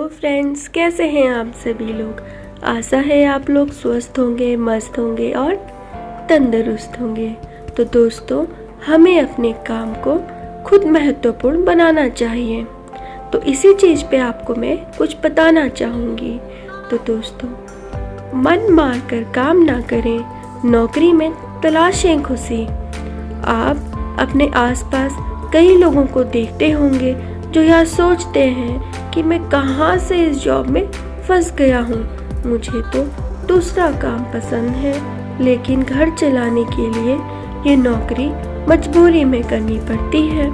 Hello friends, कैसे हैं आप सभी लोग। आशा है आप लोग स्वस्थ होंगे, मस्त होंगे और तंदुरुस्त होंगे। तो दोस्तों, हमें अपने काम को खुद महत्वपूर्ण बनाना चाहिए। तो इसी चीज़ पे आपको मैं कुछ बताना चाहूँगी। तो दोस्तों, मन मार कर काम ना करें, नौकरी में तलाशें खुशी। आप अपने आसपास कई लोगों को देखते होंगे जो यह सोचते हैं कि मैं कहाँ से इस जॉब में फंस गया हूँ, मुझे तो दूसरा काम पसंद है, लेकिन घर चलाने के लिए ये नौकरी मजबूरी में करनी पड़ती है।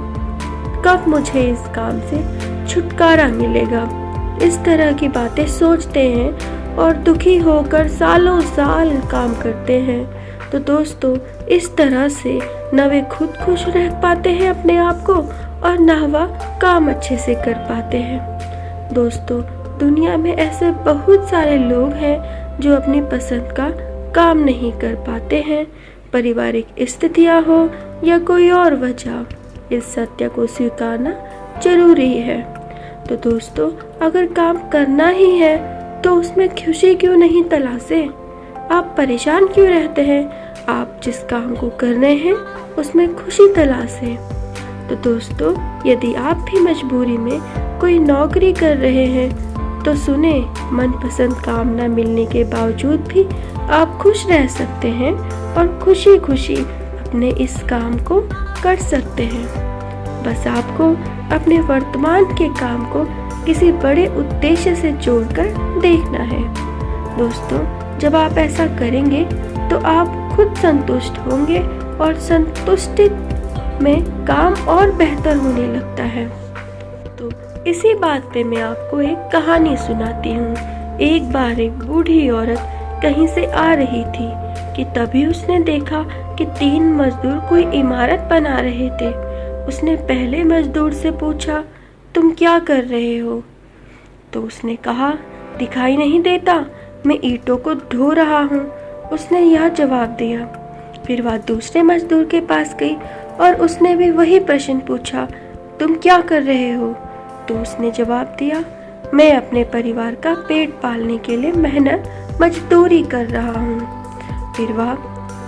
कब मुझे इस काम से छुटकारा मिलेगा, इस तरह की बातें सोचते हैं और दुखी होकर सालों साल काम करते हैं। तो दोस्तों, इस तरह से न वे खुद खुश रह पाते हैं अपने आप को और न वह काम अच्छे से कर पाते हैं। दोस्तों, दुनिया में ऐसे बहुत सारे लोग हैं जो अपनी पसंद का काम नहीं कर पाते हैं। पारिवारिक स्थितियां हो या कोई और वजह, इस सत्य को स्वीकारना जरूरी है। तो दोस्तों, अगर काम करना ही है तो उसमें खुशी क्यों नहीं तलाशें। आप परेशान क्यों रहते हैं। आप जिस काम को कर रहे हैं उसमें खुशी तलाशें। तो दोस्तों, यदि आप भी मजबूरी में कोई नौकरी कर रहे हैं तो सुने, मनपसंद काम न मिलने के बावजूद भी आप खुश रह सकते हैं और खुशी खुशी अपने इस काम को कर सकते हैं। बस आपको अपने वर्तमान के काम को किसी बड़े उद्देश्य से जोड़कर देखना है। दोस्तों, जब आप ऐसा करेंगे तो आप खुद संतुष्ट होंगे और संतुष्टि में काम और बेहतर होने लगता है। तो इसी बात पे मैं आपको एक कहानी सुनाती हूँ। एक बार एक बूढ़ी औरत कहीं से आ रही थी कि तभी उसने देखा कि 3 मजदूर कोई इमारत बना रहे थे। उसने पहले मजदूर से पूछा, तुम क्या कर रहे हो। तो उसने कहा, दिखाई नहीं देता, मैं ईंटों को ढो रहा हूँ। उसने यह जवाब दिया। फिर वह दूसरे मजदूर के पास गई और उसने भी वही प्रश्न पूछा, तुम क्या कर रहे हो। तो उसने जवाब दिया, मैं अपने परिवार का पेट पालने के लिए मेहनत मजदूरी कर रहा हूँ। फिर वह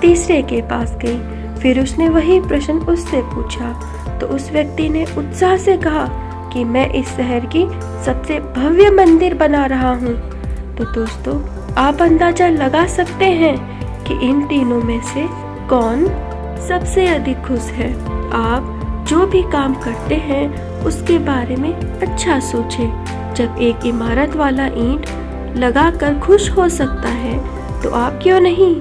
तीसरे के पास गई। फिर उसने वही प्रश्न उससे पूछा। तो उस व्यक्ति ने उत्साह से कहा कि मैं इस शहर की सबसे भव्य मंदिर बना रहा हूँ। तो दोस्तों, आप अंदाजा लगा सकते हैं कि इन तीनों में से कौन सबसे अधिक खुश है। आप जो भी काम करते हैं उसके बारे में अच्छा सोचें। जब एक इमारत वाला ईंट लगाकर खुश हो सकता है तो आप क्यों नहीं।